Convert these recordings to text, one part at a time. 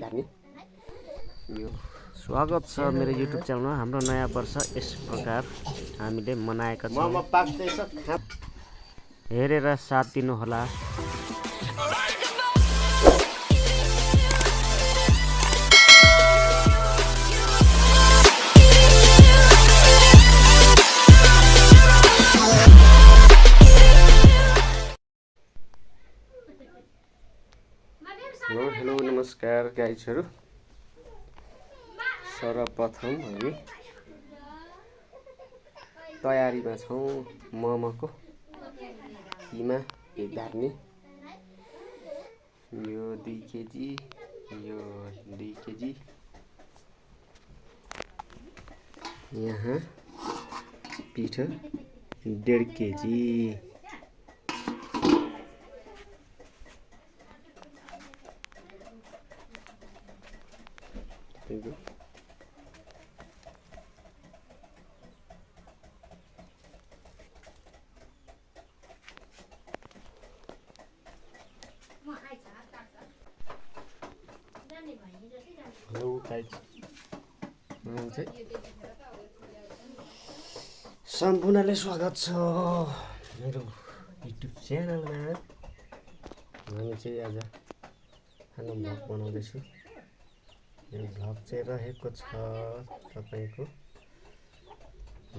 धार्ने यो स्वागत छ मेरो युट्युब च्यानलमा। हाम्रो नयाँ वर्ष यस प्रकार हामीले मनाएका छौँ। मोमो पाक्दैछ, हेरेर साथ दिनु होला। हेलो नमस्कार गाइजहरु। सर्वप्रथम हामी तयारीमा छौँ मोमोको किमा धार्ने। यो 2 केजी, यो 2 केजी, यहाँ पिठो 1.5 केजी, हेलो गाइज, सम्पूर्णलाई स्वागत छ मेरो युट्युब च्यानलमा। हामी चाहिँ आज खाना भ्लग बनाउँदैछु। यो भ्लग चाहिँ रहेको छ तपाईको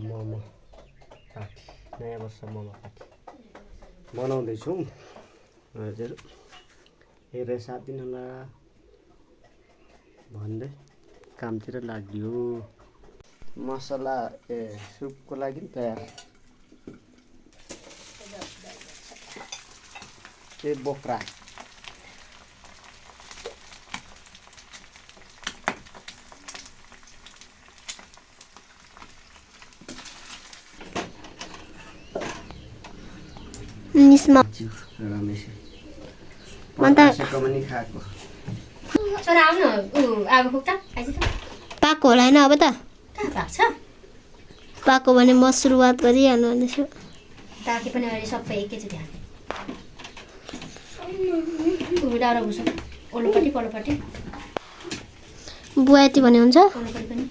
मोमो पार्टी, नयाँ वर्ष मोमो पार्टी बनाउँदैछौँ। हजुर हेरेर साथ दिनु होला भन्दै कामतिर लाग्यो। मसला सुपको लागि तयार। बोक्रा निस्मा रमेश मन्त कमनी खाएको छोरा आउनु अब खुक्टा खाइछ त पाको होला हैन। अब त कहाँ पाक्छ? पाको भने म सुरुवात गरिहाल्नु भनेछु। ताकि पनि अहिले सबै एकैचोटि हाल्ने। डाउरा भुस ओल्लोपट्टि पल्लोपट्टि बुवाती भने हुन्छ। ओल्लोपट्टि पनि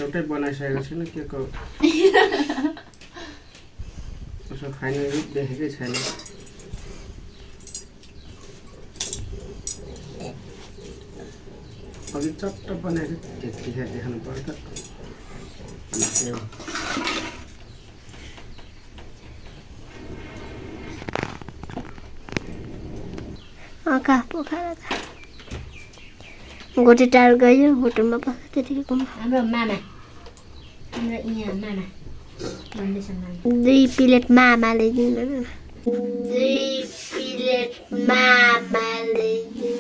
एउटै बनाइसकेको छैन के को उसो खाने देखेकै छैन। अघि चट्ट बनाएर त्यतिखेर देखाउनु पर्छ। कहाँ पोखरा गोटे टाढो गयो होटलमा पस्छ त्यतिकै। हाम्रो मामा, हाम्रो यहाँ मामा भन्दैछ मामा 2 प्लेट मामाले दिनु। 2 प्लेट मामाले दिनु।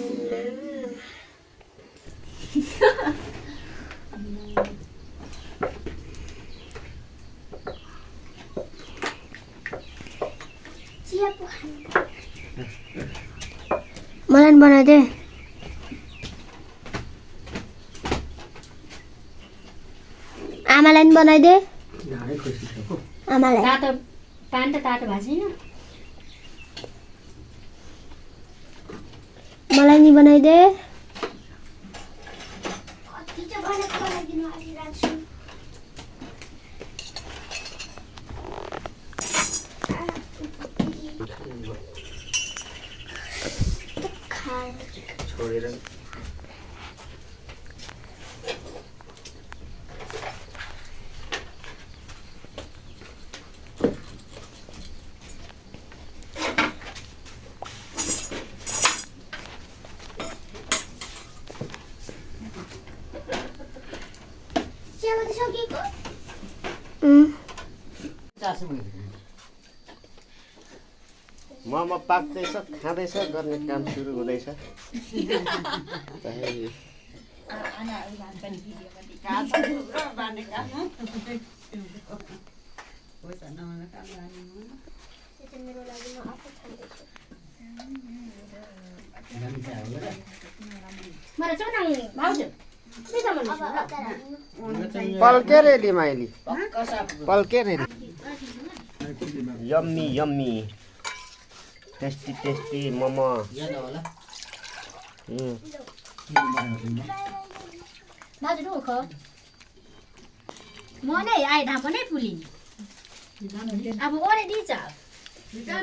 मलाई बनाइदे। आमालाई पनि बनाइदे। आमालाई तातो पानी त तातो भएको छैन। मलाई नि बनाइदे। छोडेर मोमो पाक्दैछ, खाँदैछ गर्ने काम सुरु हुँदैछ। पल्के रेली माइली पल्के रेली yummy yummy tasty tasty momo दाजु ढोख मनै आइधा मनै पुलिन अब ओरे दिन्छ budak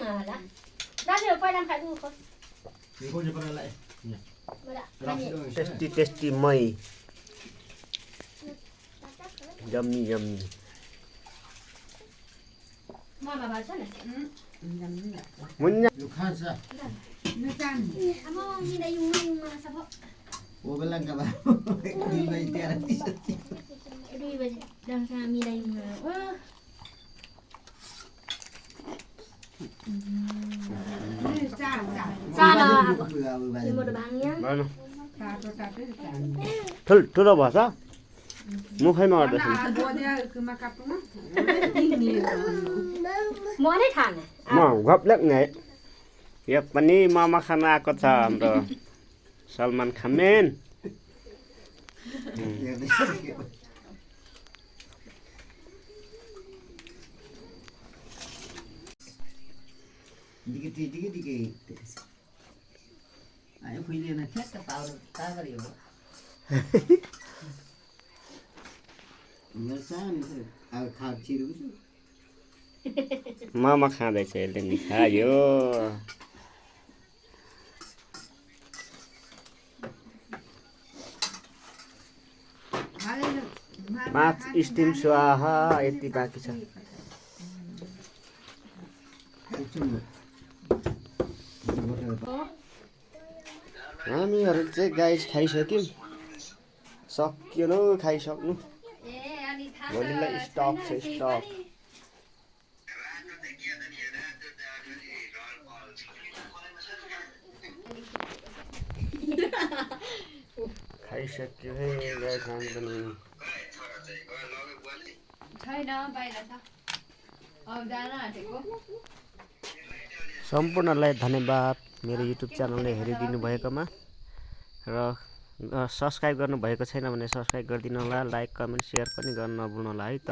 nggak lah. Nanti apa yang kayak dulu kok? Tasty tasty मई yummy yummy Mama baca nih. मुन्ना Kamu minta yung mana sabo? Huwag lang ka ba? Hindi ba yung tiyara t-shirt? Aduh iba dan kami minta yung mana? Sana apa? Lima udah bangnya. Mana? ठुलो भएछ मुखैमा अड्दैछ Mau nih thang. म गप्लेक नै यो पनि मोमो खान आएको छ हाम्रो Salman खामेन Dikit-dikit. Ayo kuili na chat ka power yo. Mersan al khap chiru su. Momo खाँदैछ यसले नि खायो 5 स्टिम स्वाहा यति बाँकी छ हामीहरु चाहिँ गाइस खाइसक्यौं सक्यो न खाइसक्नु भोलिलाई स्टक छ स्टक खाइसक्यो है गाइस हामी पनि छैन बाहिर छ अब जान आँटेको सम्पूर्णलाई धन्यवाद मेरो युट्युब च्यानलले हेरिदिनु भएकोमा र सब्स्क्राइब गर्नु भएको छैन भने सब्स्क्राइब गरिदिनु होला लाइक कमेन्ट शेयर पनि गर्न नभुल्नु होला है त